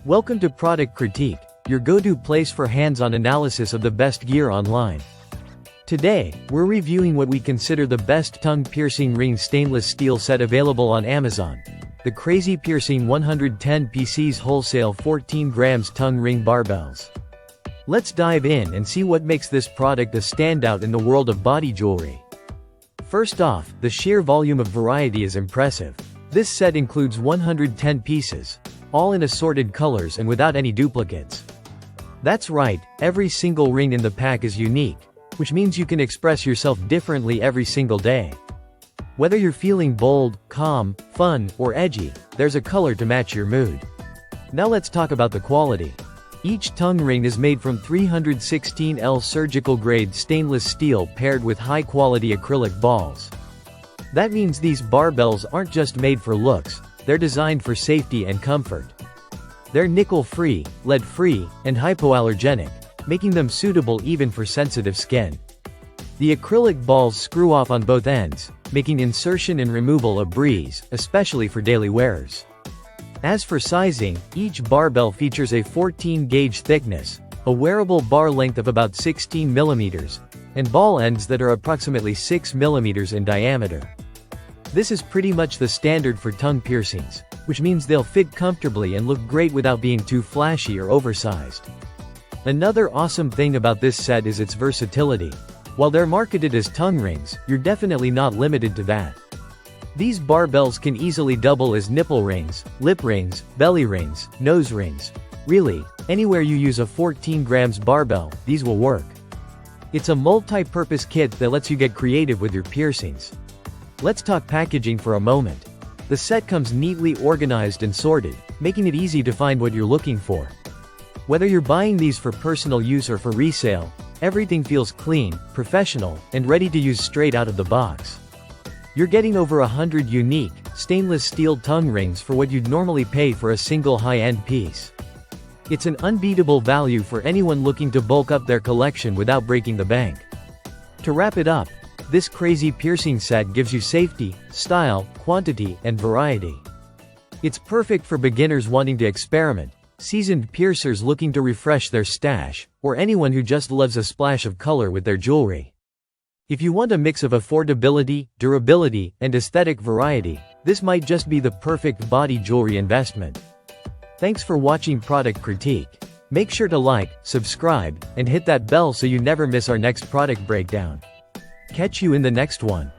Welcome to Product Critique, your go-to place for hands-on analysis of the best gear online. Today, we're reviewing what we consider the best tongue-piercing ring stainless steel set available on Amazon. The CrazyPiercing 110 PCs Wholesale 14 grams tongue ring barbells. Let's dive in and see what makes this product a standout in the world of body jewelry. First off, the sheer volume of variety is impressive. This set includes 110 pieces, all in assorted colors and without any duplicates. That's right, every single ring in the pack is unique, which means you can express yourself differently every single day. Whether you're feeling bold, calm, fun, or edgy, there's a color to match your mood. Now let's talk about the quality. Each tongue ring is made from 316L surgical-grade stainless steel paired with high-quality acrylic balls. That means these barbells aren't just made for looks, they're designed for safety and comfort. They're nickel-free, lead-free, and hypoallergenic, making them suitable even for sensitive skin. The acrylic balls screw off on both ends, making insertion and removal a breeze, especially for daily wearers. As for sizing, each barbell features a 14-gauge thickness, a wearable bar length of about 16 mm, and ball ends that are approximately 6 mm in diameter. This is pretty much the standard for tongue piercings, which means they'll fit comfortably and look great without being too flashy or oversized. Another awesome thing about this set is its versatility. While they're marketed as tongue rings, you're definitely not limited to that. These barbells can easily double as nipple rings, lip rings, belly rings, nose rings. Really, anywhere you use a 14 grams barbell, these will work. It's a multi-purpose kit that lets you get creative with your piercings. Let's talk packaging for a moment. The set comes neatly organized and sorted, making it easy to find what you're looking for. Whether you're buying these for personal use or for resale, everything feels clean, professional, and ready to use straight out of the box. You're getting over 100 unique, stainless steel tongue rings for what you'd normally pay for a single high-end piece. It's an unbeatable value for anyone looking to bulk up their collection without breaking the bank. To wrap it up, this CrazyPiercing set gives you safety, style, quantity, and variety. It's perfect for beginners wanting to experiment, seasoned piercers looking to refresh their stash, or anyone who just loves a splash of color with their jewelry. If you want a mix of affordability, durability, and aesthetic variety, this might just be the perfect body jewelry investment. Thanks for watching Product Critique. Make sure to like, subscribe, and hit that bell so you never miss our next product breakdown. Catch you in the next one.